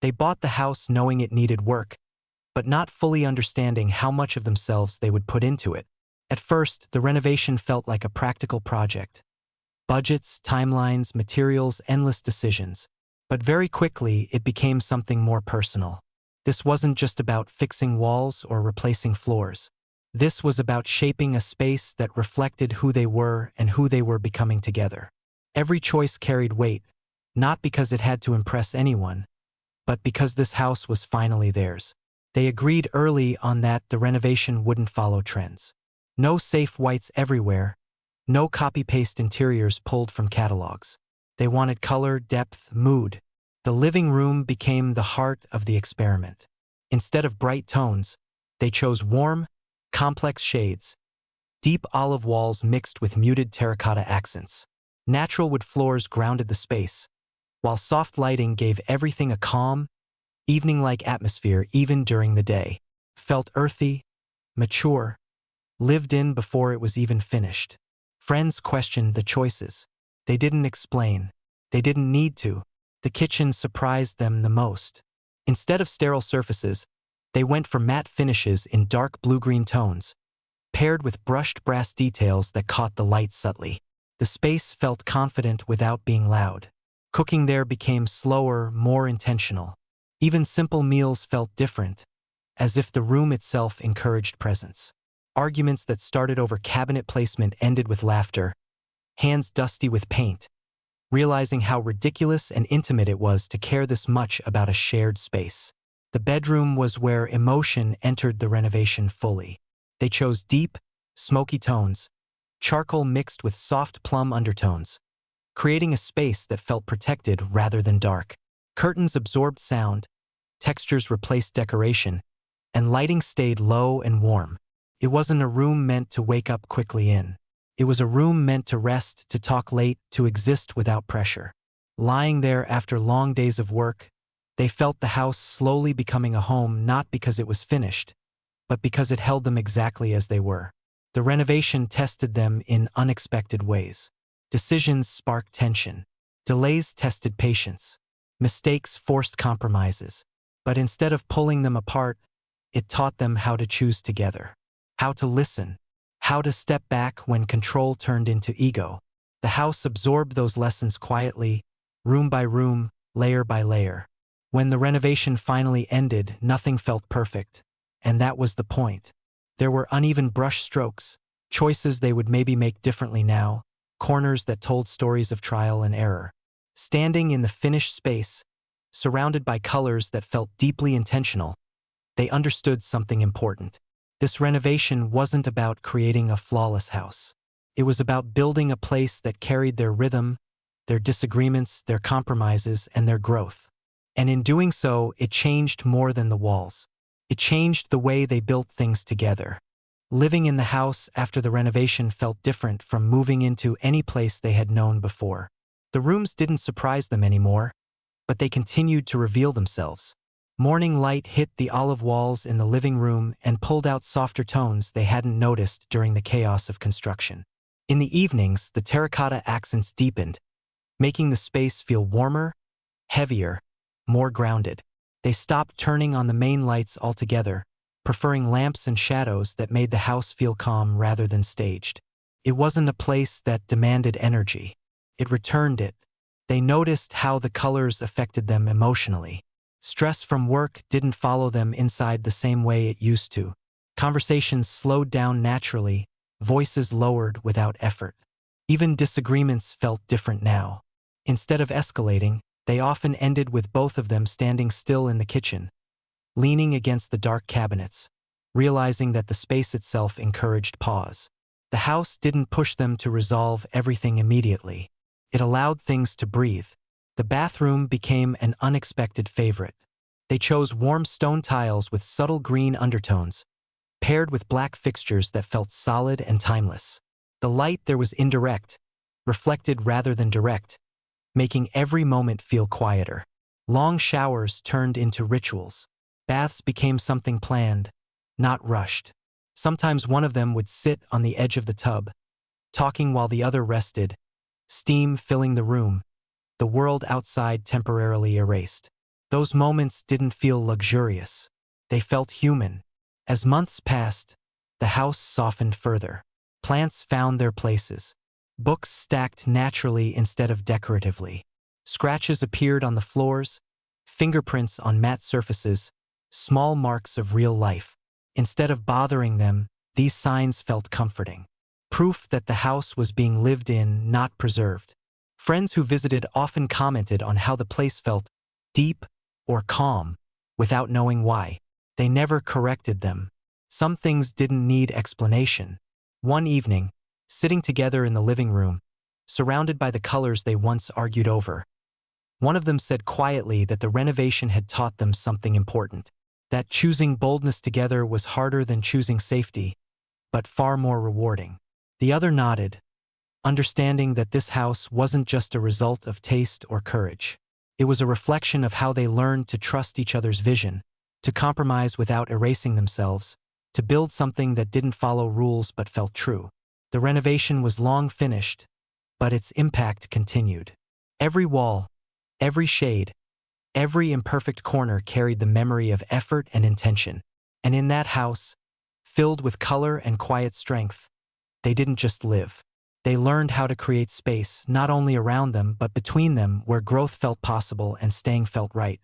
They bought the house knowing it needed work, but not fully understanding how much of themselves they would put into it. At first, the renovation felt like a practical project. Budgets, timelines, materials, endless decisions. But very quickly, it became something more personal. This wasn't just about fixing walls or replacing floors. This was about shaping a space that reflected who they were and who they were becoming together. Every choice carried weight, not because it had to impress anyone, but because this house was finally theirs. They agreed early on that the renovation wouldn't follow trends. No safe whites everywhere, no copy-paste interiors pulled from catalogs. They wanted color, depth, mood. The living room became the heart of the experiment. Instead of bright tones, they chose warm, complex shades, deep olive walls mixed with muted terracotta accents. Natural wood floors grounded the space, while soft lighting gave everything a calm, evening-like atmosphere even during the day. Felt earthy, mature, lived in before it was even finished. Friends questioned the choices. They didn't explain. They didn't need to. The kitchen surprised them the most. Instead of sterile surfaces, they went for matte finishes in dark blue-green tones, paired with brushed brass details that caught the light subtly. The space felt confident without being loud. Cooking there became slower, more intentional. Even simple meals felt different, as if the room itself encouraged presence. Arguments that started over cabinet placement ended with laughter, hands dusty with paint, realizing how ridiculous and intimate it was to care this much about a shared space. The bedroom was where emotion entered the renovation fully. They chose deep, smoky tones, charcoal mixed with soft plum undertones, creating a space that felt protected rather than dark. Curtains absorbed sound, textures replaced decoration, and lighting stayed low and warm. It wasn't a room meant to wake up quickly in. It was a room meant to rest, to talk late, to exist without pressure. Lying there after long days of work, they felt the house slowly becoming a home not because it was finished, but because it held them exactly as they were. The renovation tested them in unexpected ways. Decisions sparked tension. Delays tested patience. Mistakes forced compromises. But instead of pulling them apart, it taught them how to choose together, how to listen, how to step back when control turned into ego. The house absorbed those lessons quietly, room by room, layer by layer. When the renovation finally ended, nothing felt perfect, and that was the point. There were uneven brush strokes, choices they would maybe make differently now, corners that told stories of trial and error. Standing in the finished space, surrounded by colors that felt deeply intentional, they understood something important. This renovation wasn't about creating a flawless house. It was about building a place that carried their rhythm, their disagreements, their compromises, and their growth. And in doing so, it changed more than the walls. It changed the way they built things together. Living in the house after the renovation felt different from moving into any place they had known before. The rooms didn't surprise them anymore, but they continued to reveal themselves. Morning light hit the olive walls in the living room and pulled out softer tones they hadn't noticed during the chaos of construction. In the evenings, the terracotta accents deepened, making the space feel warmer, heavier, more grounded. They stopped turning on the main lights altogether, preferring lamps and shadows that made the house feel calm rather than staged. It wasn't a place that demanded energy. It returned it. They noticed how the colors affected them emotionally. Stress from work didn't follow them inside the same way it used to. Conversations slowed down naturally, voices lowered without effort. Even disagreements felt different now. Instead of escalating, they often ended with both of them standing still in the kitchen, leaning against the dark cabinets, realizing that the space itself encouraged pause. The house didn't push them to resolve everything immediately. It allowed things to breathe. The bathroom became an unexpected favorite. They chose warm stone tiles with subtle green undertones, paired with black fixtures that felt solid and timeless. The light there was indirect, reflected rather than direct, making every moment feel quieter. Long showers turned into rituals. Baths became something planned, not rushed. Sometimes one of them would sit on the edge of the tub, talking while the other rested, steam filling the room, the world outside temporarily erased. Those moments didn't feel luxurious. They felt human. As months passed, the house softened further. Plants found their places. Books stacked naturally instead of decoratively. Scratches appeared on the floors, fingerprints on matte surfaces, small marks of real life. Instead of bothering them, these signs felt comforting. Proof that the house was being lived in, not preserved. Friends who visited often commented on how the place felt deep or calm, without knowing why. They never corrected them. Some things didn't need explanation. One evening, sitting together in the living room, surrounded by the colors they once argued over, one of them said quietly that the renovation had taught them something important, that choosing boldness together was harder than choosing safety, but far more rewarding. The other nodded, understanding that this house wasn't just a result of taste or courage. It was a reflection of how they learned to trust each other's vision, to compromise without erasing themselves, to build something that didn't follow rules but felt true. The renovation was long finished, but its impact continued. Every wall, every shade, every imperfect corner carried the memory of effort and intention. And in that house, filled with color and quiet strength, they didn't just live. They learned how to create space not only around them but between them, where growth felt possible and staying felt right.